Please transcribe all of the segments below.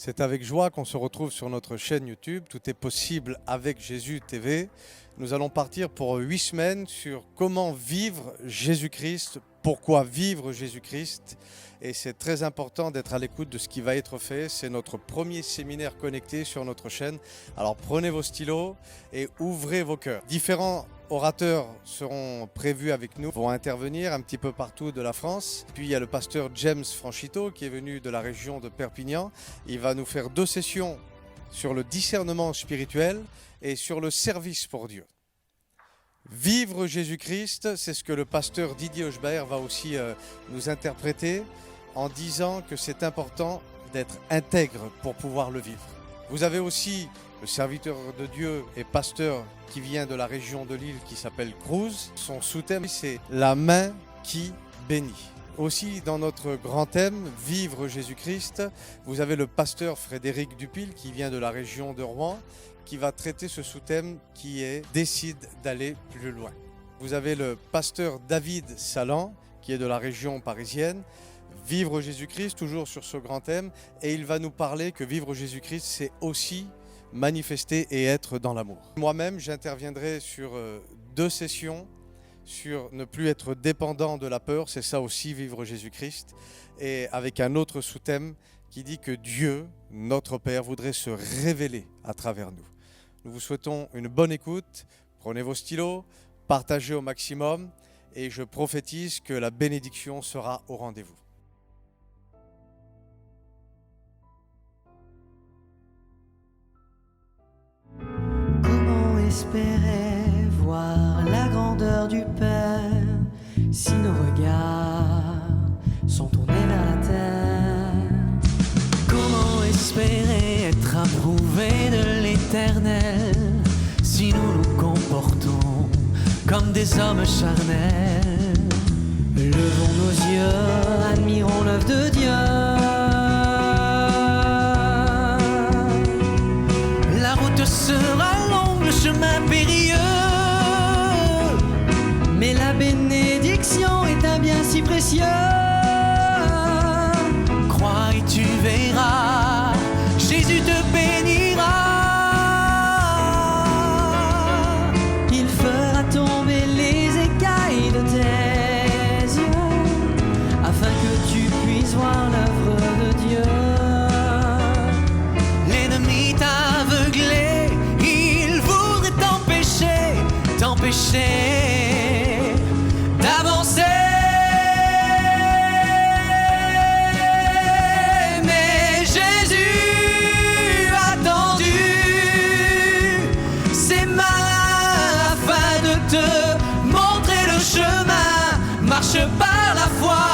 C'est avec joie qu'on se retrouve sur notre chaîne YouTube. Tout est possible avec Jésus TV. Nous allons partir pour 8 semaines sur comment vivre Jésus-Christ, pourquoi vivre Jésus-Christ. Et c'est très important d'être à l'écoute de ce qui va être fait. C'est notre premier séminaire connecté sur notre chaîne. Alors prenez vos stylos et ouvrez vos cœurs. Différents orateurs seront prévus avec nous, vont intervenir un petit peu partout de la France. Puis il y a le pasteur James Franchito qui est venu de la région de Perpignan. Il va nous faire 2 sessions sur le discernement spirituel et sur le service pour Dieu. Vivre Jésus-Christ, c'est ce que le pasteur Didier Hochbert va aussi nous interpréter en disant que c'est important d'être intègre pour pouvoir le vivre. Vous avez aussi le serviteur de Dieu et pasteur qui vient de la région de Lille qui s'appelle Cruz. Son sous-thème, c'est « La main qui bénit ». Aussi, dans notre grand thème, « Vivre Jésus-Christ », vous avez le pasteur Frédéric Dupil qui vient de la région de Rouen qui va traiter ce sous-thème qui est « Décide d'aller plus loin ». Vous avez le pasteur David Salan qui est de la région parisienne, « Vivre Jésus-Christ », toujours sur ce grand thème, et il va nous parler que vivre Jésus-Christ, c'est aussi manifester et être dans l'amour. Moi-même, j'interviendrai sur 2 sessions sur ne plus être dépendant de la peur, c'est ça aussi vivre Jésus-Christ, et avec un autre sous-thème qui dit que Dieu, notre Père, voudrait se révéler à travers nous. Nous vous souhaitons une bonne écoute, prenez vos stylos, partagez au maximum, et je prophétise que la bénédiction sera au rendez-vous. Espérer voir la grandeur du Père si nos regards sont tournés vers la terre. Comment espérer être approuvés de l'Éternel si nous nous comportons comme des hommes charnels? Levons nos yeux, admirons l'œuvre de Dieu. La route sera longue, le chemin périlleux, mais la bénédiction est un bien si précieux. Crois et tu verras, Jésus te bénira. Il fera tomber les écailles de tes yeux, afin que tu puisses voir l'œuvre de Dieu. L'ennemi t'a aveuglé, t'empêcher d'avancer, mais Jésus a tendu ses mains afin de te montrer le chemin. Marche par la foi,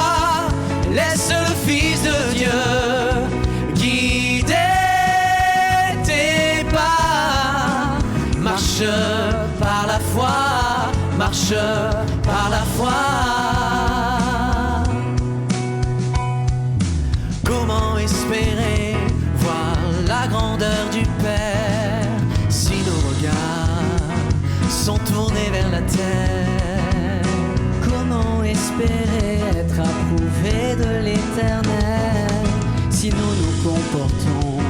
laisse le Fils de Dieu guider tes pas. Marche par la foi, marche par la foi. Comment espérer voir la grandeur du Père si nos regards sont tournés vers la terre? Comment espérer être approuvés de l'Éternel si nous nous comportons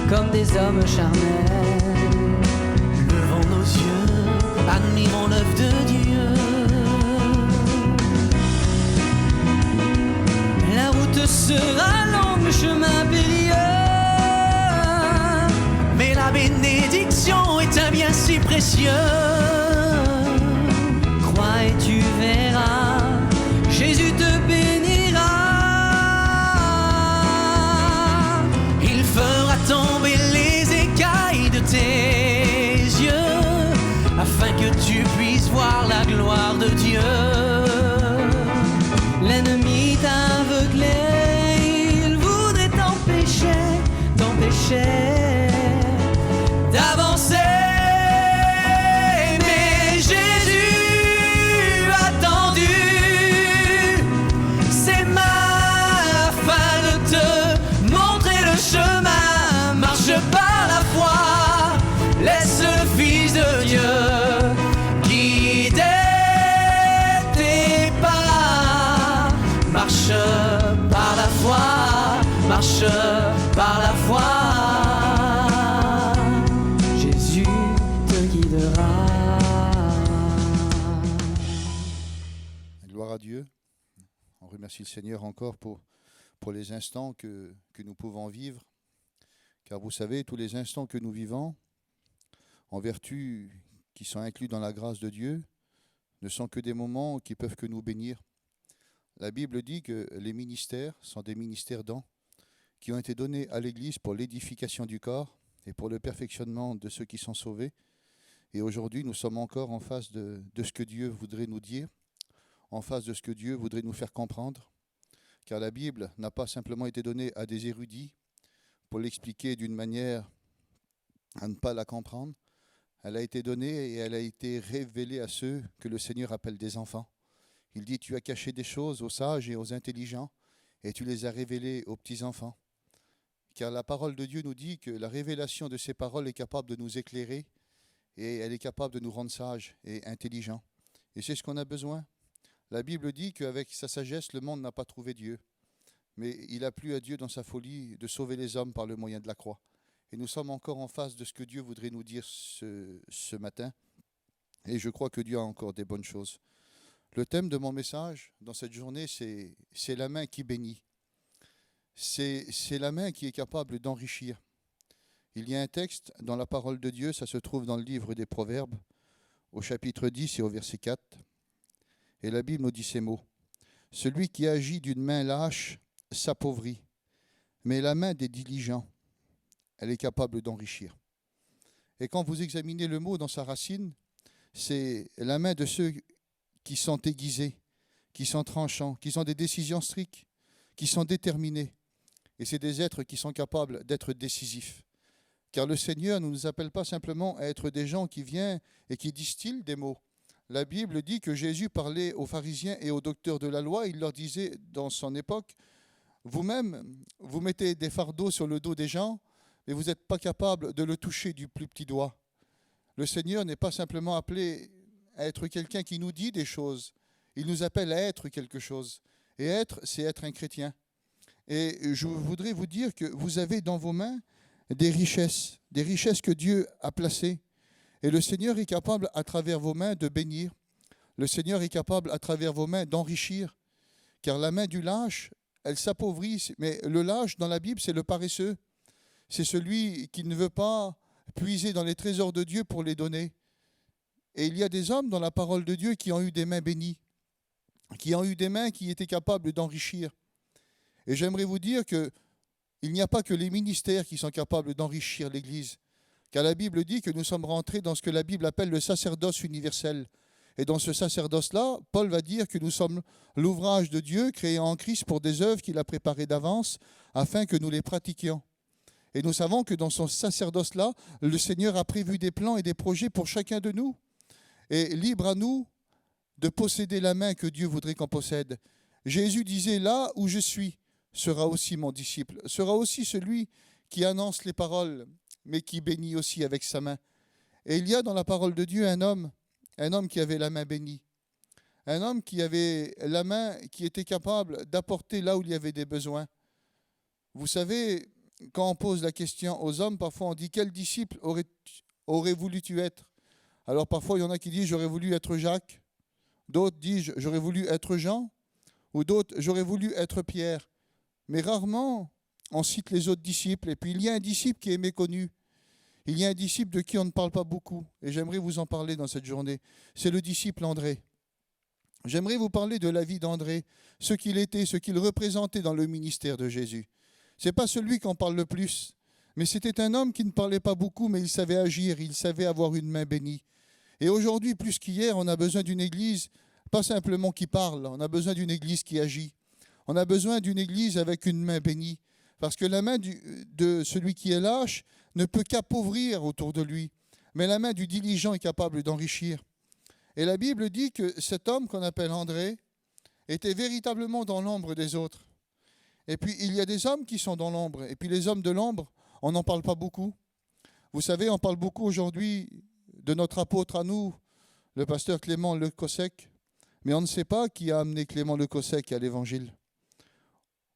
comme des hommes charnels? Levons nos yeux, admirons l'œuvre de Dieu. La route sera longue, le chemin périlleux, mais la bénédiction est un bien si précieux. Crois et tu verras, Jésus te bénira. Il fera tomber les écailles de tes yeux, afin que tu puisses voir la gloire de Dieu. L'ennemi t'a aveuglé, il voudrait t'empêcher d'avancer, mais Jésus a tendu ses mains afin de te montrer le chemin. Marche par la foi, laisse le Fils de Dieu guider Gloire à Dieu. On remercie le Seigneur encore pour les instants que nous pouvons vivre. Car vous savez, tous les instants que nous vivons, en vertu qui sont inclus dans la grâce de Dieu, ne sont que des moments qui peuvent que nous bénir. La Bible dit que les ministères sont des ministères dons qui ont été donnés à l'Église pour l'édification du corps et pour le perfectionnement de ceux qui sont sauvés. Et aujourd'hui, nous sommes encore en face de ce que Dieu voudrait nous dire, en face de ce que Dieu voudrait nous faire comprendre. Car la Bible n'a pas simplement été donnée à des érudits pour l'expliquer d'une manière à ne pas la comprendre. Elle a été donnée et elle a été révélée à ceux que le Seigneur appelle des enfants. Il dit, tu as caché des choses aux sages et aux intelligents et tu les as révélées aux petits-enfants. Car la parole de Dieu nous dit que la révélation de ces paroles est capable de nous éclairer et elle est capable de nous rendre sages et intelligents. Et c'est ce qu'on a besoin. La Bible dit qu'avec sa sagesse, le monde n'a pas trouvé Dieu. Mais il a plu à Dieu dans sa folie de sauver les hommes par le moyen de la croix. Et nous sommes encore en face de ce que Dieu voudrait nous dire ce matin. Et je crois que Dieu a encore des bonnes choses. Le thème de mon message dans cette journée, c'est la main qui bénit. C'est la main qui est capable d'enrichir. Il y a un texte dans la parole de Dieu, ça se trouve dans le livre des Proverbes, au chapitre 10 et au verset 4. Et la Bible nous dit ces mots. « Celui qui agit d'une main lâche s'appauvrit, mais la main des diligents, elle est capable d'enrichir. » Et quand vous examinez le mot dans sa racine, c'est la main de ceux qui sont aiguisés, qui sont tranchants, qui ont des décisions strictes, qui sont déterminés. Et c'est des êtres qui sont capables d'être décisifs. Car le Seigneur ne nous appelle pas simplement à être des gens qui viennent et qui distillent des mots. La Bible dit que Jésus parlait aux pharisiens et aux docteurs de la loi. Il leur disait dans son époque, vous-même, vous mettez des fardeaux sur le dos des gens, mais vous n'êtes pas capable de le toucher du plus petit doigt. Le Seigneur n'est pas simplement appelé à être quelqu'un qui nous dit des choses. Il nous appelle à être quelque chose. Et être, c'est être un chrétien. Et je voudrais vous dire que vous avez dans vos mains des richesses que Dieu a placées. Et le Seigneur est capable, à travers vos mains, de bénir. Le Seigneur est capable, à travers vos mains, d'enrichir. Car la main du lâche, elle s'appauvrit. Mais le lâche, dans la Bible, c'est le paresseux. C'est celui qui ne veut pas puiser dans les trésors de Dieu pour les donner. Et il y a des hommes dans la parole de Dieu qui ont eu des mains bénies, qui ont eu des mains qui étaient capables d'enrichir. Et j'aimerais vous dire qu'il n'y a pas que les ministères qui sont capables d'enrichir l'Église. Car la Bible dit que nous sommes rentrés dans ce que la Bible appelle le sacerdoce universel. Et dans ce sacerdoce-là, Paul va dire que nous sommes l'ouvrage de Dieu créé en Christ pour des œuvres qu'il a préparées d'avance afin que nous les pratiquions. Et nous savons que dans son sacerdoce-là, le Seigneur a prévu des plans et des projets pour chacun de nous. Et libre à nous de posséder la main que Dieu voudrait qu'on possède. Jésus disait, là où je suis, sera aussi mon disciple, sera aussi celui qui annonce les paroles, mais qui bénit aussi avec sa main. Et il y a dans la parole de Dieu un homme qui avait la main bénie, un homme qui avait la main qui était capable d'apporter là où il y avait des besoins. Vous savez, quand on pose la question aux hommes, parfois on dit, quel disciple aurais voulu-tu être? Alors parfois il y en a qui disent, j'aurais voulu être Jacques, d'autres disent, j'aurais voulu être Jean, ou d'autres, j'aurais voulu être Pierre. Mais rarement, on cite les autres disciples. Et puis, il y a un disciple qui est méconnu. Il y a un disciple de qui on ne parle pas beaucoup. Et j'aimerais vous en parler dans cette journée. C'est le disciple André. J'aimerais vous parler de la vie d'André, ce qu'il était, ce qu'il représentait dans le ministère de Jésus. Ce n'est pas celui qu'on parle le plus. Mais c'était un homme qui ne parlait pas beaucoup, mais il savait agir, il savait avoir une main bénie. Et aujourd'hui, plus qu'hier, on a besoin d'une église, pas simplement qui parle, on a besoin d'une église qui agit. On a besoin d'une église avec une main bénie. Parce que la main de celui qui est lâche ne peut qu'appauvrir autour de lui. Mais la main du diligent est capable d'enrichir. Et la Bible dit que cet homme qu'on appelle André était véritablement dans l'ombre des autres. Et puis il y a des hommes qui sont dans l'ombre. Et puis les hommes de l'ombre, on n'en parle pas beaucoup. Vous savez, on parle beaucoup aujourd'hui de notre apôtre à nous, le pasteur Clément Le Cossec. Mais on ne sait pas qui a amené Clément Le Cossec à l'Évangile.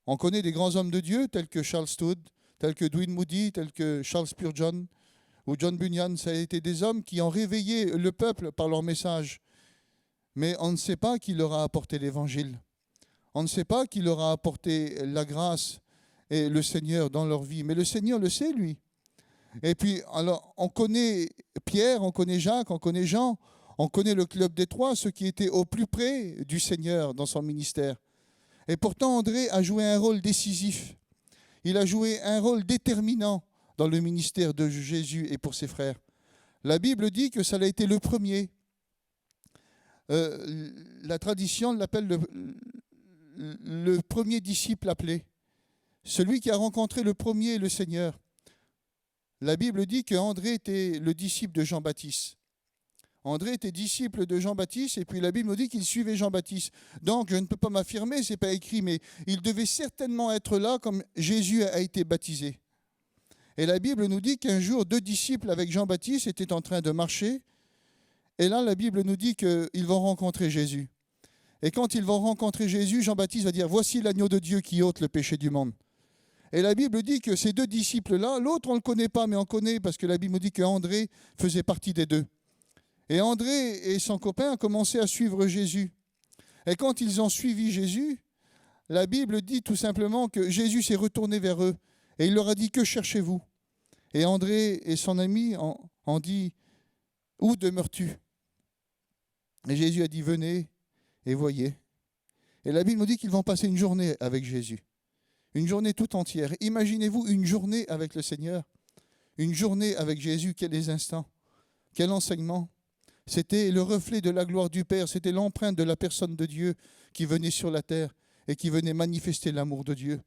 On connaît des grands hommes de Dieu tels que Charles Stoud, tels que Dwight Moody, tels que Charles Spurgeon ou John Bunyan. Ça a été des hommes qui ont réveillé le peuple par leur message. mais on ne sait pas qui leur a apporté l'évangile. On ne sait pas qui leur a apporté la grâce et le Seigneur dans leur vie. Mais le Seigneur le sait, lui. Et puis, alors, on connaît Pierre, on connaît Jacques, on connaît Jean, on connaît le club des trois, ceux qui étaient au plus près du Seigneur dans son ministère. Et pourtant, André a joué un rôle décisif. Il a joué un rôle déterminant dans le ministère de Jésus et pour ses frères. La Bible dit que ça a été le premier. La tradition l'appelle le premier disciple appelé. Celui qui a rencontré le premier le Seigneur. La Bible dit qu'André était le disciple de Jean-Baptiste. André était disciple de Jean-Baptiste et puis la Bible nous dit qu'il suivait Jean-Baptiste. Donc je ne peux pas m'affirmer, ce n'est pas écrit, mais il devait certainement être là comme Jésus a été baptisé. Et la Bible nous dit qu'un jour, 2 disciples avec Jean-Baptiste étaient en train de marcher. Et là, la Bible nous dit qu'ils vont rencontrer Jésus. Et quand ils vont rencontrer Jésus, Jean-Baptiste va dire « Voici l'agneau de Dieu qui ôte le péché du monde ». Et la Bible dit que ces 2 disciples-là, l'autre on ne le connaît pas, mais on connaît parce que la Bible nous dit qu'André faisait partie des 2. Et André et son copain ont commencé à suivre Jésus. Et quand ils ont suivi Jésus, la Bible dit tout simplement que Jésus s'est retourné vers eux et il leur a dit « Que cherchez-vous » Et André et son ami ont dit « Où demeures-tu » Et Jésus a dit « Venez et voyez ». Et la Bible nous dit qu'ils vont passer une journée avec Jésus. Une journée tout entière. Imaginez-vous une journée avec le Seigneur. Une journée avec Jésus, quels instants, quel enseignement. C'était le reflet de la gloire du Père, c'était l'empreinte de la personne de Dieu qui venait sur la terre et qui venait manifester l'amour de Dieu.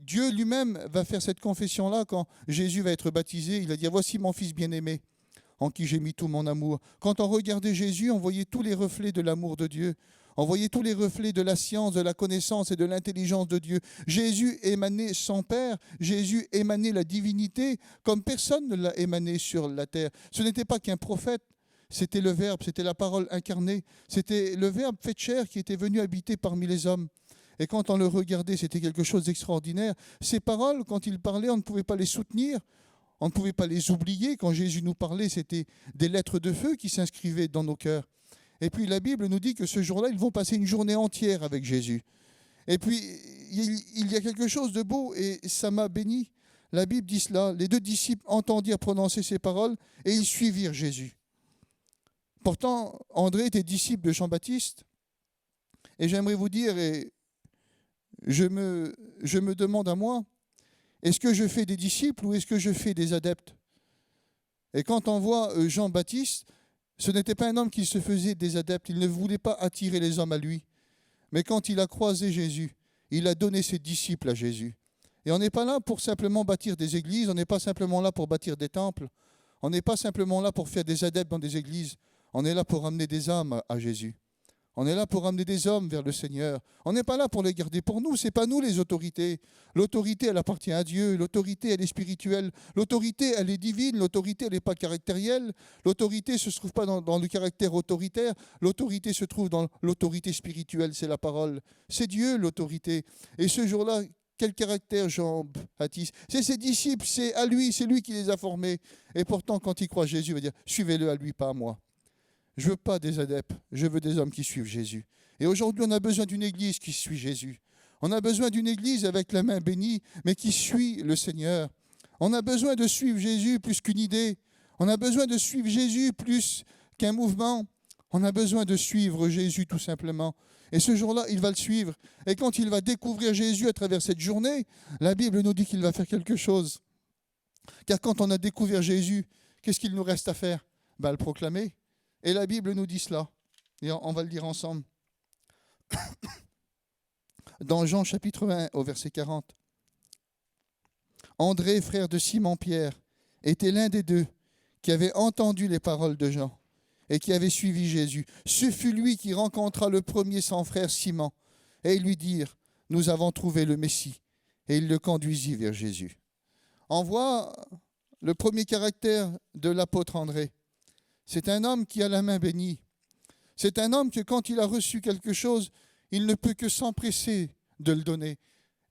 Dieu lui-même va faire cette confession-là quand Jésus va être baptisé. Il a dit « Voici mon Fils bien-aimé, en qui j'ai mis tout mon amour ». Quand on regardait Jésus, on voyait tous les reflets de l'amour de Dieu. On voyait tous les reflets de la science, de la connaissance et de l'intelligence de Dieu. Jésus émanait son Père, Jésus émanait la divinité comme personne ne l'a émané sur la terre. Ce n'était pas qu'un prophète, c'était le Verbe, c'était la parole incarnée, c'était le Verbe fait chair qui était venu habiter parmi les hommes. Et quand on le regardait, c'était quelque chose d'extraordinaire. Ces paroles, quand il parlait, on ne pouvait pas les soutenir, on ne pouvait pas les oublier. Quand Jésus nous parlait, c'était des lettres de feu qui s'inscrivaient dans nos cœurs. Et puis la Bible nous dit que ce jour-là, ils vont passer une journée entière avec Jésus. Et puis, il y a quelque chose de beau et ça m'a béni. La Bible dit cela, les 2 disciples entendirent prononcer ces paroles et ils suivirent Jésus. Pourtant, André était disciple de Jean-Baptiste. Et j'aimerais vous dire, et je me demande à moi, est-ce que je fais des disciples ou est-ce que je fais des adeptes? Et quand on voit Jean-Baptiste, ce n'était pas un homme qui se faisait des adeptes, il ne voulait pas attirer les hommes à lui. Mais quand il a croisé Jésus, il a donné ses disciples à Jésus. Et on n'est pas là pour simplement bâtir des églises, on n'est pas simplement là pour bâtir des temples, on n'est pas simplement là pour faire des adeptes dans des églises, on est là pour amener des âmes à Jésus. On est là pour amener des hommes vers le Seigneur. On n'est pas là pour les garder pour nous, ce n'est pas nous les autorités. L'autorité, elle appartient à Dieu, l'autorité, elle est spirituelle, l'autorité, elle est divine, l'autorité, elle n'est pas caractérielle, l'autorité ne se trouve pas dans le caractère autoritaire, l'autorité se trouve dans l'autorité spirituelle, c'est la parole. C'est Dieu l'autorité. Et ce jour-là, quel caractère Jean-Baptiste? C'est ses disciples, c'est à lui, c'est lui qui les a formés. Et pourtant, quand il croit Jésus, il va dire, suivez-le à lui, pas à moi. Je ne veux pas des adeptes, je veux des hommes qui suivent Jésus. Et aujourd'hui, on a besoin d'une église qui suit Jésus. On a besoin d'une église avec la main bénie, mais qui suit le Seigneur. On a besoin de suivre Jésus plus qu'une idée. On a besoin de suivre Jésus plus qu'un mouvement. On a besoin de suivre Jésus tout simplement. Et ce jour-là, il va le suivre. Et quand il va découvrir Jésus à travers cette journée, la Bible nous dit qu'il va faire quelque chose. Car quand on a découvert Jésus, qu'est-ce qu'il nous reste à faire? Le proclamer. Et la Bible nous dit cela. Et on va le dire ensemble. Dans Jean chapitre 1 au verset 40. André, frère de Simon-Pierre, était l'un des 2 qui avait entendu les paroles de Jean et qui avait suivi Jésus. Ce fut lui qui rencontra le premier son frère Simon. Et ils lui dirent, nous avons trouvé le Messie. Et il le conduisit vers Jésus. On voit le premier caractère de l'apôtre André. C'est un homme qui a la main bénie. C'est un homme que quand il a reçu quelque chose, il ne peut que s'empresser de le donner.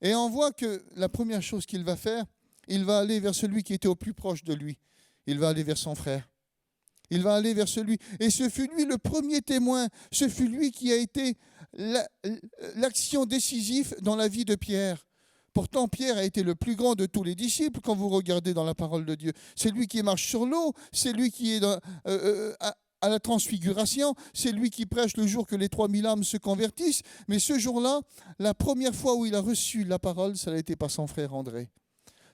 Et on voit que la première chose qu'il va faire, il va aller vers celui qui était au plus proche de lui. Il va aller vers son frère. Il va aller vers celui. Et ce fut lui le premier témoin. Ce fut lui qui a été l'action décisive dans la vie de Pierre. Pourtant, Pierre a été le plus grand de tous les disciples quand vous regardez dans la parole de Dieu. C'est lui qui marche sur l'eau, c'est lui qui est à la transfiguration, c'est lui qui prêche le jour que les 3000 âmes se convertissent. Mais ce jour-là, la première fois où il a reçu la parole, ça a été par son frère André.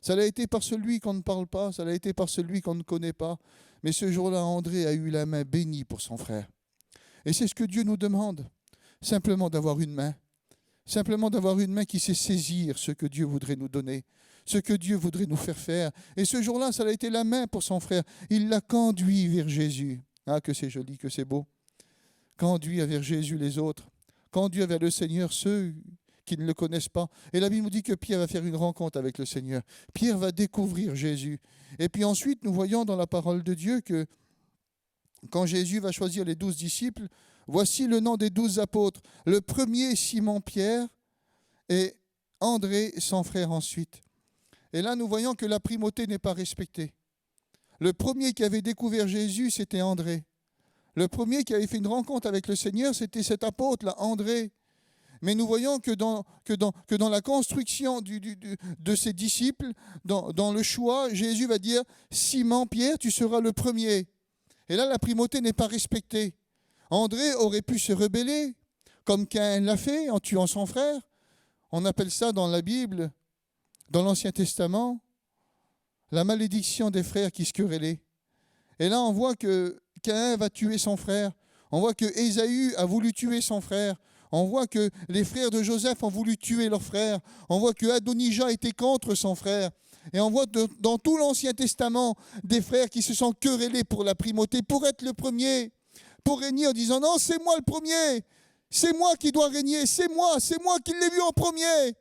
Ça l'a été par celui qu'on ne parle pas, ça l'a été par celui qu'on ne connaît pas. Mais ce jour-là, André a eu la main bénie pour son frère. Et c'est ce que Dieu nous demande, simplement d'avoir une main. Simplement d'avoir une main qui sait saisir ce que Dieu voudrait nous donner, ce que Dieu voudrait nous faire faire. Et ce jour-là, ça a été la main pour son frère. Il l'a conduit vers Jésus. Ah, que c'est joli, que c'est beau. Conduit vers Jésus les autres. Conduit vers le Seigneur ceux qui ne le connaissent pas. Et la Bible nous dit que Pierre va faire une rencontre avec le Seigneur. Pierre va découvrir Jésus. Et puis ensuite, nous voyons dans la parole de Dieu que quand Jésus va choisir les 12 disciples, voici le nom des 12 apôtres. Le premier, Simon-Pierre, et André, son frère ensuite. Et là, nous voyons que la primauté n'est pas respectée. Le premier qui avait découvert Jésus, c'était André. Le premier qui avait fait une rencontre avec le Seigneur, c'était cet apôtre-là, André. Mais nous voyons que dans la construction de ses disciples, dans le choix, Jésus va dire « Simon-Pierre, tu seras le premier ». Et là, la primauté n'est pas respectée. André aurait pu se rebeller, comme Caïn l'a fait en tuant son frère. On appelle ça dans la Bible, dans l'Ancien Testament, la malédiction des frères qui se querellaient. Et là, on voit que Caïn va tuer son frère. On voit que Ésaü a voulu tuer son frère. On voit que les frères de Joseph ont voulu tuer leur frère. On voit que Adonijah était contre son frère. Et on voit dans tout l'Ancien Testament des frères qui se sont querellés pour la primauté, pour être le premier, pour régner en disant « Non, c'est moi le premier, c'est moi qui dois régner, c'est moi qui l'ai vu en premier ».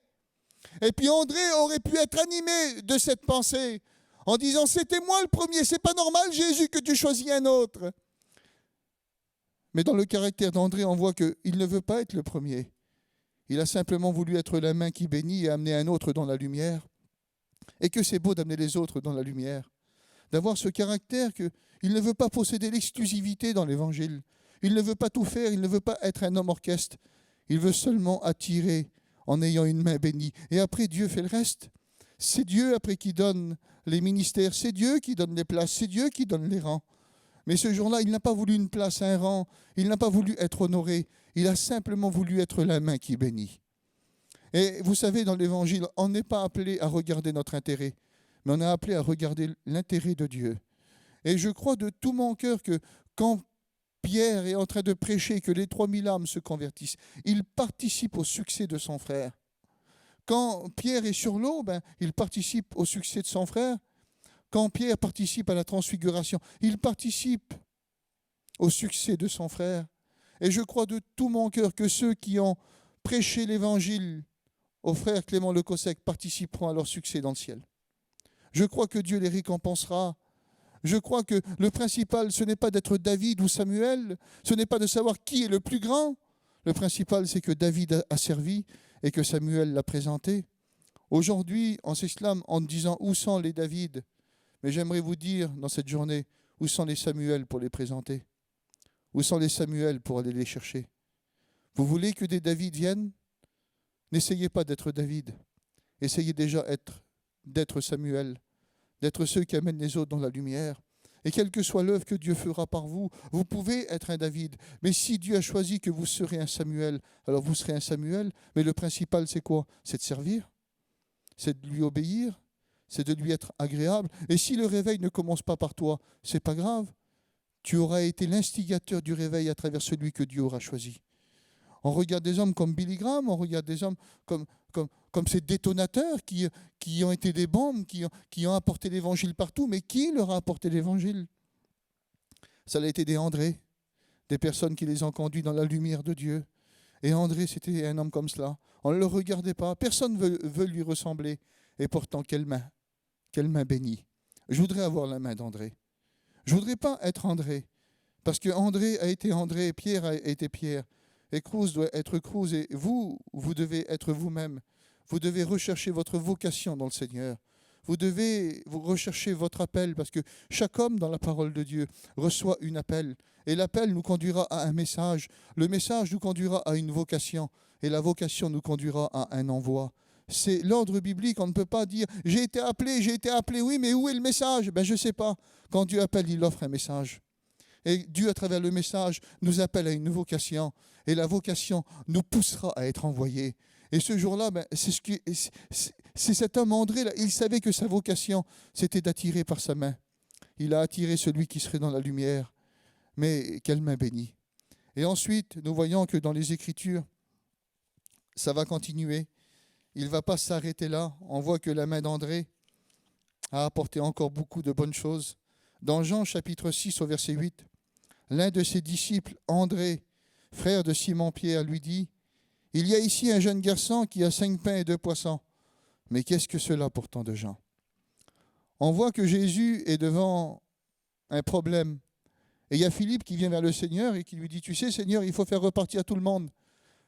Et puis André aurait pu être animé de cette pensée en disant « C'était moi le premier, c'est pas normal Jésus que tu choisis un autre ». Mais dans le caractère d'André, on voit qu'il ne veut pas être le premier. Il a simplement voulu être la main qui bénit et amener un autre dans la lumière. Et que c'est beau d'amener les autres dans la lumière, d'avoir ce caractère qu'il ne veut pas posséder l'exclusivité dans l'Évangile. Il ne veut pas tout faire, il ne veut pas être un homme orchestre. Il veut seulement attirer en ayant une main bénie. Et après, Dieu fait le reste. C'est Dieu après qui donne les ministères, c'est Dieu qui donne les places, c'est Dieu qui donne les rangs. Mais ce jour-là, il n'a pas voulu une place, un rang, il n'a pas voulu être honoré, il a simplement voulu être la main qui bénit. Et vous savez, dans l'Évangile, on n'est pas appelé à regarder notre intérêt, mais on est appelé à regarder l'intérêt de Dieu. Et je crois de tout mon cœur que quand Pierre est en train de prêcher, que les 3000 âmes se convertissent, il participe au succès de son frère. Quand Pierre est sur l'eau, il participe au succès de son frère. Quand Pierre participe à la transfiguration, il participe au succès de son frère. Et je crois de tout mon cœur que ceux qui ont prêché l'Évangile au frère Clément Le Cossec participeront à leur succès dans le ciel. Je crois que Dieu les récompensera. Je crois que le principal, ce n'est pas d'être David ou Samuel, ce n'est pas de savoir qui est le plus grand. Le principal, c'est que David a servi et que Samuel l'a présenté. Aujourd'hui, on s'exclame en disant « Où sont les David ?» Mais j'aimerais vous dire dans cette journée, où sont les Samuel pour les présenter? Où sont les Samuel pour aller les chercher? Vous voulez que des David viennent? N'essayez pas d'être David. Essayez déjà d'être Samuel, d'être ceux qui amènent les autres dans la lumière. Et quelle que soit l'œuvre que Dieu fera par vous, vous pouvez être un David. Mais si Dieu a choisi que vous serez un Samuel, alors vous serez un Samuel. Mais le principal, c'est quoi? C'est de servir, c'est de lui obéir, c'est de lui être agréable. Et si le réveil ne commence pas par toi, c'est pas grave. Tu auras été l'instigateur du réveil à travers celui que Dieu aura choisi. On regarde des hommes comme Billy Graham, on regarde des hommes comme ces détonateurs qui ont été des bombes, qui ont apporté l'évangile partout. Mais qui leur a apporté l'évangile? Ça a été des André, des personnes qui les ont conduits dans la lumière de Dieu. Et André, c'était un homme comme cela. On ne le regardait pas. Personne ne veut lui ressembler. Et pourtant, quelle main bénie. Je voudrais avoir la main d'André. Je ne voudrais pas être André. Parce que André a été André, Pierre a été Pierre. Et Cruz doit être Cruz. Et vous devez être vous-même. Vous devez rechercher votre vocation dans le Seigneur. Vous devez vous rechercher votre appel parce que chaque homme dans la parole de Dieu reçoit un appel. Et l'appel nous conduira à un message. Le message nous conduira à une vocation. Et la vocation nous conduira à un envoi. C'est l'ordre biblique. On ne peut pas dire « j'ai été appelé, oui, mais où est le message ?» Je ne sais pas. Quand Dieu appelle, il offre un message. Et Dieu, à travers le message, nous appelle à une vocation. Et la vocation nous poussera à être envoyés. Et ce jour-là, c'est cet homme André, là, il savait que sa vocation, c'était d'attirer par sa main. Il a attiré celui qui serait dans la lumière. Mais quelle main bénie. Et ensuite, nous voyons que dans les Écritures, ça va continuer. Il ne va pas s'arrêter là. On voit que la main d'André a apporté encore beaucoup de bonnes choses. Dans Jean chapitre 6 au verset 8, l'un de ses disciples, André, frère de Simon-Pierre, lui dit « Il y a ici un jeune garçon qui a 5 pains et 2 poissons. Mais qu'est-ce que cela pour tant de gens ?» On voit que Jésus est devant un problème. Et il y a Philippe qui vient vers le Seigneur et qui lui dit « Tu sais, Seigneur, il faut faire repartir tout le monde.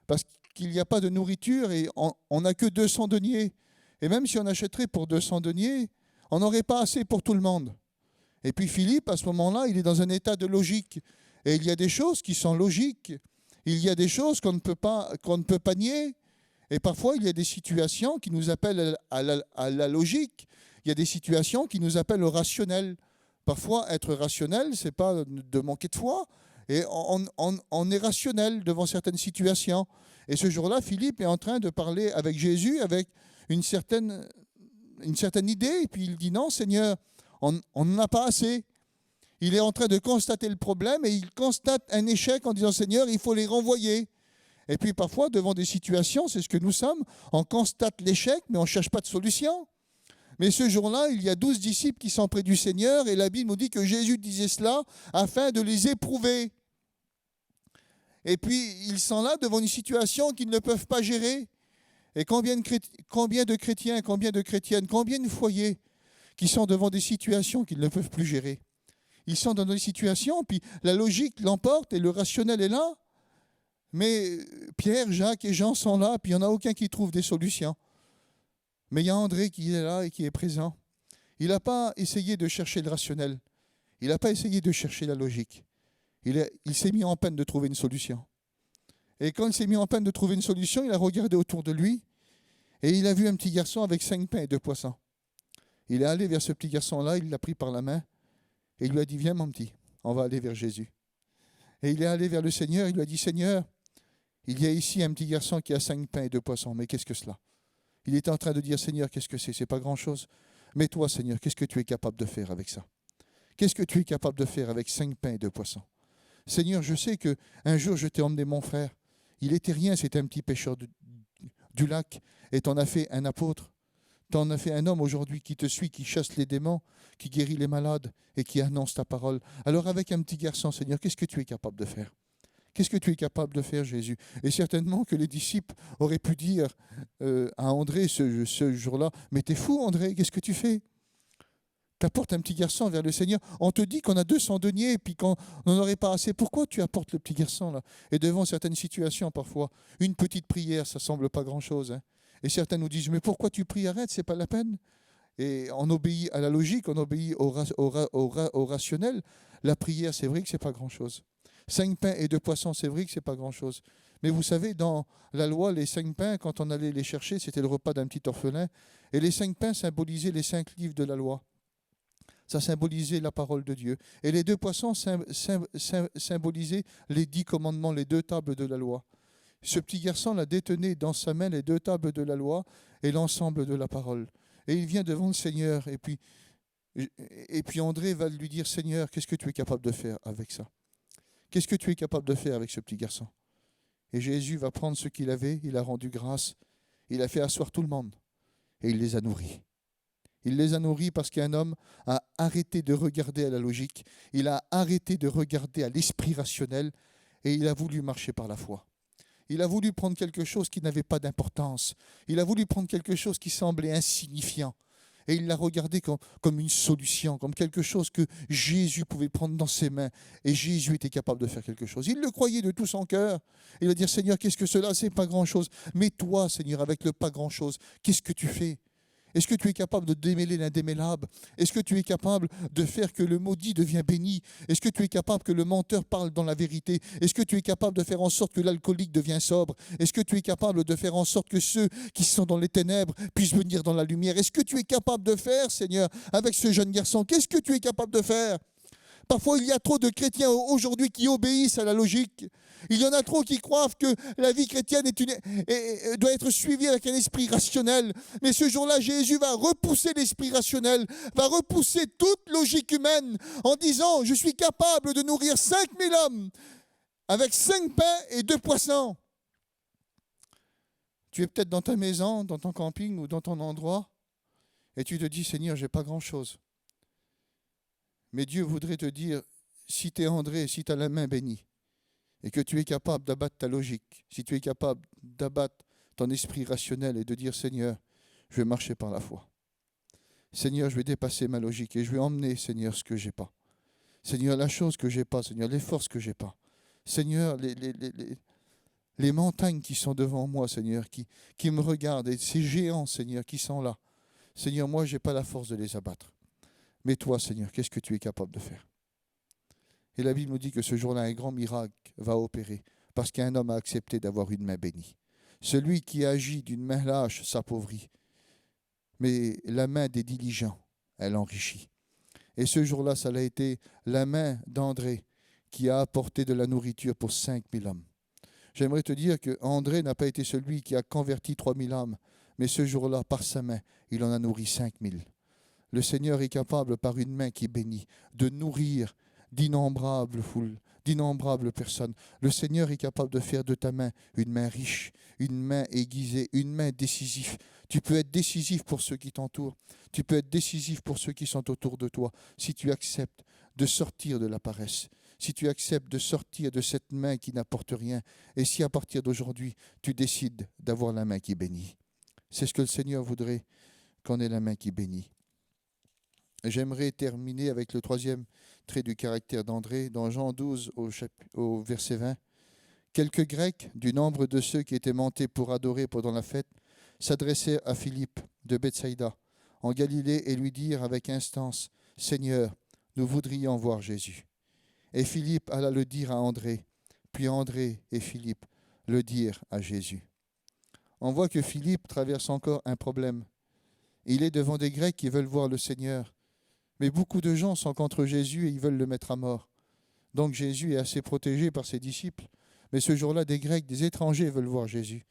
Parce qu'il n'y a pas de nourriture et on n'a que 200 deniers. Et même si on achèterait pour 200 deniers, on n'aurait pas assez pour tout le monde. » Et puis Philippe, à ce moment-là, il est dans un état de logique. Et il y a des choses qui sont logiques. Il y a des choses qu'on ne peut pas nier. Et parfois, il y a des situations qui nous appellent à la logique. Il y a des situations qui nous appellent au rationnel. Parfois, être rationnel, ce n'est pas de manquer de foi. Et on est rationnel devant certaines situations. Et ce jour-là, Philippe est en train de parler avec Jésus avec une certaine idée. Et puis il dit non, Seigneur, on n'en a pas assez. Il est en train de constater le problème et il constate un échec en disant Seigneur, il faut les renvoyer. Et puis parfois, devant des situations, c'est ce que nous sommes, on constate l'échec, mais on ne cherche pas de solution. Mais ce jour-là, il y a 12 disciples qui sont près du Seigneur et la Bible nous dit que Jésus disait cela afin de les éprouver. Et puis, ils sont là devant une situation qu'ils ne peuvent pas gérer. Et combien de chrétiens, combien de chrétiennes, combien de foyers qui sont devant des situations qu'ils ne peuvent plus gérer. Ils sont dans des situations, puis la logique l'emporte et le rationnel est là. Mais Pierre, Jacques et Jean sont là, puis il n'y en a aucun qui trouve des solutions. Mais il y a André qui est là et qui est présent. Il n'a pas essayé de chercher le rationnel. Il n'a pas essayé de chercher la logique. Il s'est mis en peine de trouver une solution. Et quand il s'est mis en peine de trouver une solution, il a regardé autour de lui et il a vu un petit garçon avec 5 pains et 2 poissons. Il est allé vers ce petit garçon-là, il l'a pris par la main et il lui a dit « Viens mon petit, on va aller vers Jésus ». Et il est allé vers le Seigneur, il lui a dit « Seigneur, il y a ici un petit garçon qui a 5 pains et 2 poissons, mais qu'est-ce que cela ?» Il était en train de dire « Seigneur, qu'est-ce que c'est ? C'est pas grand-chose. Mais toi, Seigneur, qu'est-ce que tu es capable de faire avec ça ? Qu'est-ce que tu es capable de faire avec 5 pains et 2 poissons ? Seigneur, je sais qu'un jour, je t'ai emmené mon frère. Il était rien, c'était un petit pêcheur du lac. Et t'en as fait un apôtre. T'en as fait un homme aujourd'hui qui te suit, qui chasse les démons, qui guérit les malades et qui annonce ta parole. Alors avec un petit garçon, Seigneur, qu'est-ce que tu es capable de faire ? Qu'est-ce que tu es capable de faire, Jésus ? Et certainement que les disciples auraient pu dire à André ce jour-là, « Mais t'es fou, André, qu'est-ce que tu fais ? T'apportes un petit garçon vers le Seigneur. On te dit qu'on a 200 deniers et puis qu'on n'en aurait pas assez. Pourquoi tu apportes le petit garçon là ? » Et devant certaines situations, parfois, une petite prière, ça ne semble pas grand-chose. Hein. Et certains nous disent, « Mais pourquoi tu pries ? Arrête, ce n'est pas la peine. » Et on obéit à la logique, on obéit au rationnel. La prière, c'est vrai que ce n'est pas grand-chose. 5 pains et 2 poissons, c'est vrai que ce n'est pas grand-chose. Mais vous savez, dans la loi, les 5 pains, quand on allait les chercher, c'était le repas d'un petit orphelin. Et les 5 pains symbolisaient les 5 livres de la loi. Ça symbolisait la parole de Dieu. Et les 2 poissons symbolisaient les 10 commandements, les 2 tables de la loi. Ce petit garçon la détenait dans sa main les 2 tables de la loi et l'ensemble de la parole. Et il vient devant le Seigneur. Et puis André va lui dire, « Seigneur, qu'est-ce que tu es capable de faire avec ça ? Qu'est-ce que tu es capable de faire avec ce petit garçon ?» Et Jésus va prendre ce qu'il avait, il a rendu grâce, il a fait asseoir tout le monde et il les a nourris. Il les a nourris parce qu'un homme a arrêté de regarder à la logique, il a arrêté de regarder à l'esprit rationnel et il a voulu marcher par la foi. Il a voulu prendre quelque chose qui n'avait pas d'importance. Il a voulu prendre quelque chose qui semblait insignifiant. Et il l'a regardé comme une solution, comme quelque chose que Jésus pouvait prendre dans ses mains. Et Jésus était capable de faire quelque chose. Il le croyait de tout son cœur. Il va dire, Seigneur, qu'est-ce que cela ? C'est pas grand-chose. Mais toi, Seigneur, avec le pas grand-chose, qu'est-ce que tu fais ? Est-ce que tu es capable de démêler l'indémêlable? Est-ce que tu es capable de faire que le maudit devienne béni? Est-ce que tu es capable que le menteur parle dans la vérité? Est-ce que tu es capable de faire en sorte que l'alcoolique devienne sobre? Est-ce que tu es capable de faire en sorte que ceux qui sont dans les ténèbres puissent venir dans la lumière? Est-ce que tu es capable de faire, Seigneur, avec ce jeune garçon? Qu'est-ce que tu es capable de faire? Parfois, il y a trop de chrétiens aujourd'hui qui obéissent à la logique. Il y en a trop qui croient que la vie chrétienne doit être suivie avec un esprit rationnel. Mais ce jour-là, Jésus va repousser l'esprit rationnel, va repousser toute logique humaine en disant « Je suis capable de nourrir 5000 hommes avec 5 pains et 2 poissons. » Tu es peut-être dans ta maison, dans ton camping ou dans ton endroit et tu te dis « Seigneur, je n'ai pas grand-chose. » Mais Dieu voudrait te dire, si tu es André, si tu as la main bénie, et que tu es capable d'abattre ta logique, si tu es capable d'abattre ton esprit rationnel et de dire, Seigneur, je vais marcher par la foi. Seigneur, je vais dépasser ma logique et je vais emmener, Seigneur, ce que je n'ai pas. Seigneur, la chose que je n'ai pas, Seigneur, les forces que je n'ai pas. Seigneur, les montagnes qui sont devant moi, Seigneur, qui me regardent, et ces géants, Seigneur, qui sont là. Seigneur, moi, je n'ai pas la force de les abattre. Mais toi, Seigneur, qu'est-ce que tu es capable de faire? Et la Bible nous dit que ce jour-là, un grand miracle va opérer parce qu'un homme a accepté d'avoir une main bénie. Celui qui agit d'une main lâche s'appauvrit, mais la main des diligents, elle enrichit. Et ce jour-là, ça a été la main d'André qui a apporté de la nourriture pour 5000 hommes. J'aimerais te dire que André n'a pas été celui qui a converti 3000 âmes, mais ce jour-là, par sa main, il en a nourri 5000. Le Seigneur est capable, par une main qui bénit, de nourrir d'innombrables foules, d'innombrables personnes. Le Seigneur est capable de faire de ta main une main riche, une main aiguisée, une main décisive. Tu peux être décisif pour ceux qui t'entourent. Tu peux être décisif pour ceux qui sont autour de toi. Si tu acceptes de sortir de la paresse, si tu acceptes de sortir de cette main qui n'apporte rien, et si à partir d'aujourd'hui, tu décides d'avoir la main qui bénit. C'est ce que le Seigneur voudrait, qu'on ait la main qui bénit. J'aimerais terminer avec le troisième trait du caractère d'André, dans Jean 12 au verset 20. Quelques Grecs, du nombre de ceux qui étaient montés pour adorer pendant la fête, s'adressèrent à Philippe de Bethsaïda, en Galilée, et lui dirent avec instance, « Seigneur, nous voudrions voir Jésus. » Et Philippe alla le dire à André, puis André et Philippe le dirent à Jésus. On voit que Philippe traverse encore un problème. Il est devant des Grecs qui veulent voir le Seigneur. Mais beaucoup de gens sont contre Jésus et ils veulent le mettre à mort. Donc Jésus est assez protégé par ses disciples. Mais ce jour-là, des Grecs, des étrangers veulent voir Jésus.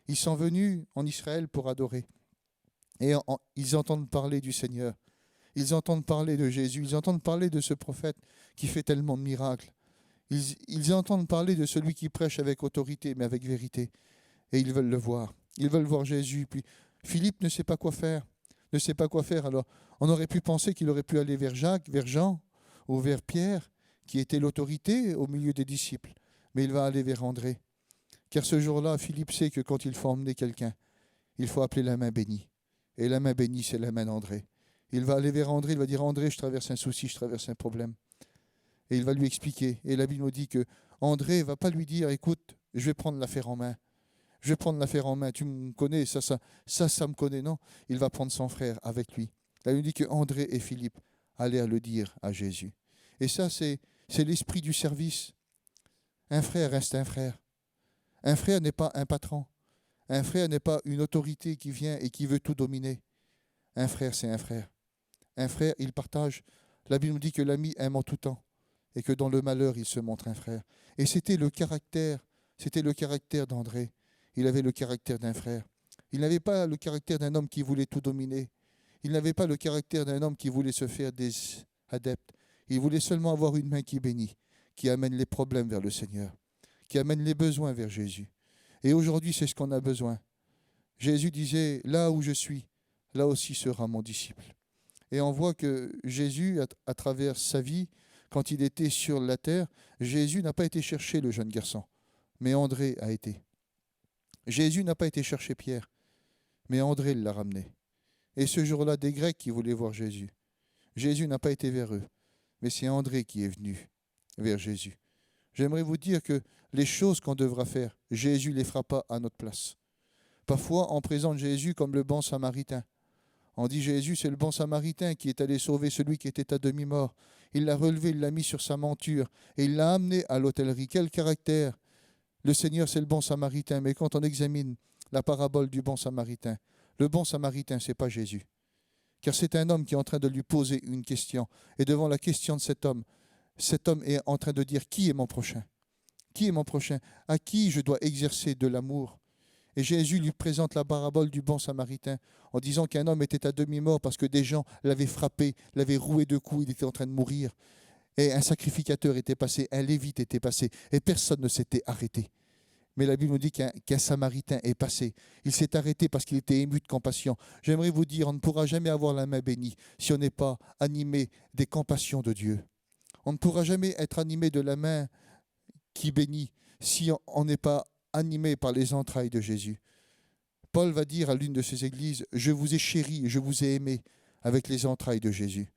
Ils sont venus en Israël pour adorer. Et ils entendent parler du Seigneur. Ils entendent parler de Jésus. Ils entendent parler de ce prophète qui fait tellement de miracles. Ils entendent parler de celui qui prêche avec autorité, mais avec vérité. Et ils veulent le voir. Ils veulent voir Jésus. Puis Philippe ne sait pas quoi faire. Ne sait pas quoi faire. Alors, on aurait pu penser qu'il aurait pu aller vers Jacques, vers Jean ou vers Pierre, qui était l'autorité au milieu des disciples. Mais il va aller vers André. Car ce jour-là, Philippe sait que quand il faut emmener quelqu'un, il faut appeler la main bénie. Et la main bénie, c'est la main d'André. Il va aller vers André, il va dire « André, je traverse un souci, je traverse un problème. » Et il va lui expliquer. Et la Bible nous dit que André ne va pas lui dire « Écoute, je vais prendre l'affaire en main. Je vais prendre l'affaire en main. Tu me connais, ça me connaît. » Non, il va prendre son frère avec lui. Là, il nous dit que André et Philippe allèrent le dire à Jésus. Et ça, c'est l'esprit du service. Un frère reste un frère. Un frère n'est pas un patron. Un frère n'est pas une autorité qui vient et qui veut tout dominer. Un frère, c'est un frère. Un frère, il partage. La Bible nous dit que l'ami aime en tout temps et que dans le malheur, il se montre un frère. Et c'était le caractère d'André. Il avait le caractère d'un frère. Il n'avait pas le caractère d'un homme qui voulait tout dominer. Il n'avait pas le caractère d'un homme qui voulait se faire des adeptes. Il voulait seulement avoir une main qui bénit, qui amène les problèmes vers le Seigneur, qui amène les besoins vers Jésus. Et aujourd'hui, c'est ce qu'on a besoin. Jésus disait, là où je suis, là aussi sera mon disciple. Et on voit que Jésus, à travers sa vie, quand il était sur la terre, Jésus n'a pas été chercher le jeune garçon, mais André a été. Jésus n'a pas été chercher Pierre, mais André l'a ramené. Et ce jour-là, des Grecs qui voulaient voir Jésus. Jésus n'a pas été vers eux, mais c'est André qui est venu vers Jésus. J'aimerais vous dire que les choses qu'on devra faire, Jésus ne les fera pas à notre place. Parfois, on présente Jésus comme le bon samaritain. On dit Jésus, c'est le bon samaritain qui est allé sauver celui qui était à demi-mort. Il l'a relevé, il l'a mis sur sa monture et il l'a amené à l'hôtellerie. Quel caractère! Le Seigneur, c'est le bon samaritain. Mais quand on examine la parabole du bon samaritain, le bon samaritain, ce n'est pas Jésus. Car c'est un homme qui est en train de lui poser une question. Et devant la question de cet homme est en train de dire, qui est mon prochain? Qui est mon prochain? À qui je dois exercer de l'amour? Et Jésus lui présente la parabole du bon samaritain en disant qu'un homme était à demi-mort parce que des gens l'avaient frappé, l'avaient roué de coups, il était en train de mourir. Et un sacrificateur était passé, un lévite était passé, et personne ne s'était arrêté. Mais la Bible nous dit qu'un samaritain est passé. Il s'est arrêté parce qu'il était ému de compassion. J'aimerais vous dire, on ne pourra jamais avoir la main bénie si on n'est pas animé des compassions de Dieu. On ne pourra jamais être animé de la main qui bénit si on n'est pas animé par les entrailles de Jésus. Paul va dire à l'une de ses églises, « Je vous ai chéri, je vous ai aimé avec les entrailles de Jésus. »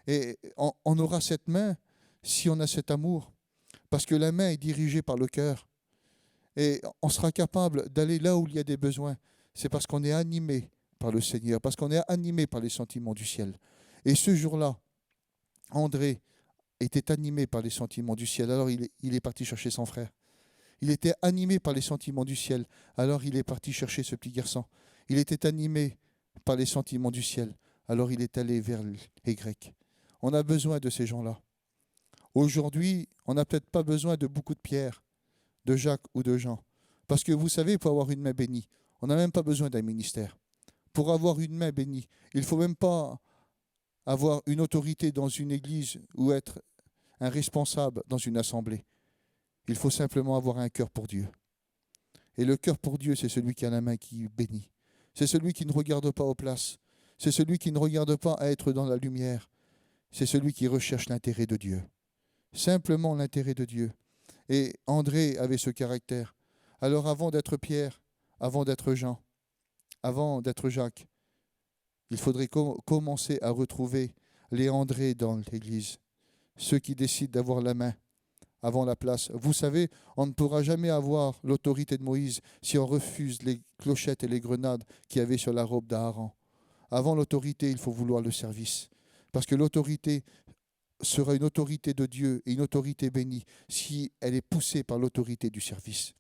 Et on aura cette main si on a cet amour, parce que la main est dirigée par le cœur. Et on sera capable d'aller là où il y a des besoins. C'est parce qu'on est animé par le Seigneur, parce qu'on est animé par les sentiments du ciel. Et ce jour-là, André était animé par les sentiments du ciel. Alors il est parti chercher son frère. Il était animé par les sentiments du ciel. Alors il est parti chercher ce petit garçon. Il était animé par les sentiments du ciel. Alors il est allé vers les Grecs. On a besoin de ces gens-là. Aujourd'hui, on n'a peut-être pas besoin de beaucoup de Pierre, de Jacques ou de Jean. Parce que vous savez, pour avoir une main bénie, on n'a même pas besoin d'un ministère. Pour avoir une main bénie, il ne faut même pas avoir une autorité dans une église ou être un responsable dans une assemblée. Il faut simplement avoir un cœur pour Dieu. Et le cœur pour Dieu, c'est celui qui a la main qui bénit. C'est celui qui ne regarde pas aux places. C'est celui qui ne regarde pas à être dans la lumière. C'est celui qui recherche l'intérêt de Dieu. Simplement l'intérêt de Dieu. Et André avait ce caractère. Alors avant d'être Pierre, avant d'être Jean, avant d'être Jacques, il faudrait commencer à retrouver les André dans l'Église. Ceux qui décident d'avoir la main avant la place. Vous savez, on ne pourra jamais avoir l'autorité de Moïse si on refuse les clochettes et les grenades qu'il y avait sur la robe d'Aaron. Avant l'autorité, il faut vouloir le service. Parce que l'autorité sera une autorité de Dieu et une autorité bénie si elle est poussée par l'autorité du service.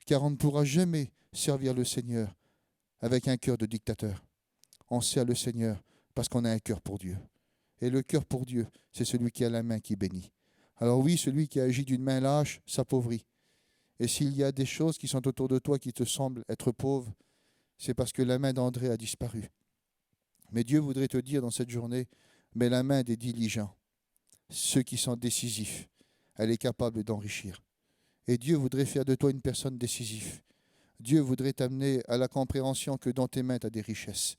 Car on ne pourra jamais servir le Seigneur avec un cœur de dictateur. On sert le Seigneur parce qu'on a un cœur pour Dieu. Et le cœur pour Dieu, c'est celui qui a la main qui bénit. Alors oui, celui qui agit d'une main lâche s'appauvrit. Et s'il y a des choses qui sont autour de toi qui te semblent être pauvres, c'est parce que la main d'André a disparu. Mais Dieu voudrait te dire dans cette journée, mais la main des diligents, ceux qui sont décisifs, elle est capable d'enrichir. Et Dieu voudrait faire de toi une personne décisive. Dieu voudrait t'amener à la compréhension que dans tes mains, tu as des richesses.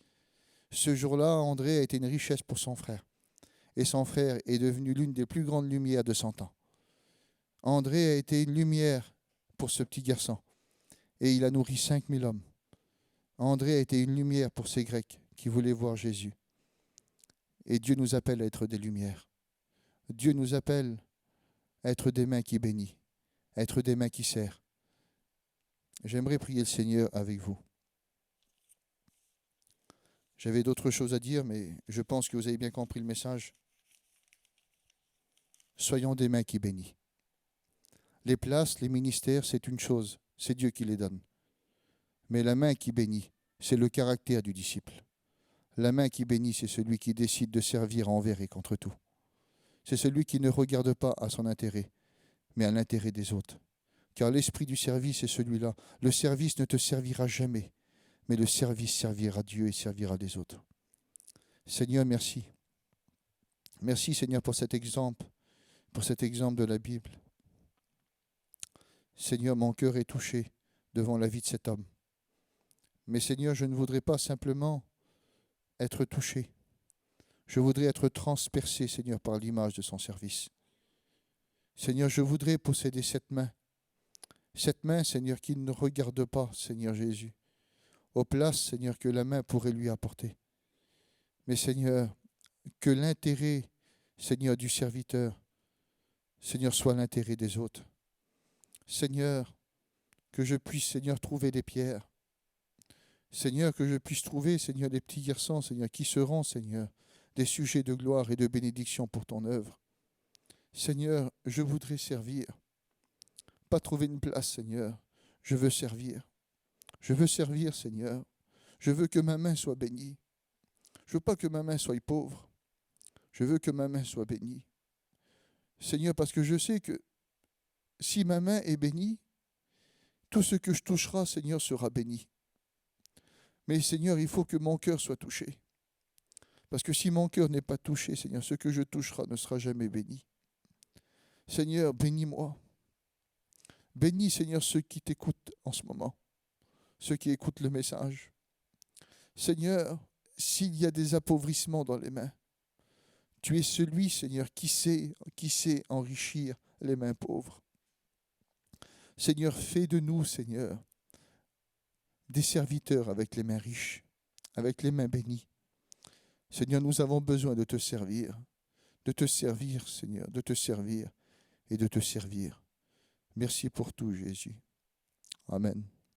Ce jour-là, André a été une richesse pour son frère. Et son frère est devenu l'une des plus grandes lumières de son temps. André a été une lumière pour ce petit garçon. Et il a nourri 5000 hommes. André a été une lumière pour ces Grecs qui voulaient voir Jésus. Et Dieu nous appelle à être des lumières. Dieu nous appelle à être des mains qui bénissent, à être des mains qui serrent. J'aimerais prier le Seigneur avec vous. J'avais d'autres choses à dire, mais je pense que vous avez bien compris le message. Soyons des mains qui bénissent. Les places, les ministères, c'est une chose, c'est Dieu qui les donne. Mais la main qui bénit, c'est le caractère du disciple. La main qui bénit, c'est celui qui décide de servir envers et contre tout. C'est celui qui ne regarde pas à son intérêt, mais à l'intérêt des autres. Car l'esprit du service est celui-là. Le service ne te servira jamais, mais le service servira Dieu et servira les autres. Seigneur, merci. Merci, Seigneur, pour cet exemple de la Bible. Seigneur, mon cœur est touché devant la vie de cet homme. Mais Seigneur, je ne voudrais pas simplement être touché. Je voudrais être transpercé, Seigneur, par l'image de son service. Seigneur, je voudrais posséder cette main. Cette main, Seigneur, qui ne regarde pas, Seigneur Jésus, aux places, Seigneur, que la main pourrait lui apporter. Mais Seigneur, que l'intérêt, Seigneur, du serviteur, Seigneur, soit l'intérêt des autres. Seigneur, que je puisse, Seigneur, trouver des pierres. Seigneur, que je puisse trouver, Seigneur, des petits garçons, Seigneur, qui seront, Seigneur, des sujets de gloire et de bénédiction pour ton œuvre. Seigneur, je voudrais servir. Pas trouver une place, Seigneur. Je veux servir. Je veux servir, Seigneur. Je veux que ma main soit bénie. Je veux pas que ma main soit pauvre. Je veux que ma main soit bénie. Seigneur, parce que je sais que si ma main est bénie, tout ce que je toucherai, Seigneur, sera béni. Mais Seigneur, il faut que mon cœur soit touché. Parce que si mon cœur n'est pas touché, Seigneur, ce que je toucherai ne sera jamais béni. Seigneur, bénis-moi. Bénis, Seigneur, ceux qui t'écoutent en ce moment, ceux qui écoutent le message. Seigneur, s'il y a des appauvrissements dans les mains, tu es celui, Seigneur, qui sait enrichir les mains pauvres. Seigneur, fais de nous, Seigneur, des serviteurs avec les mains riches, avec les mains bénies. Seigneur, nous avons besoin de te servir, Seigneur, de te servir et de te servir. Merci pour tout, Jésus. Amen.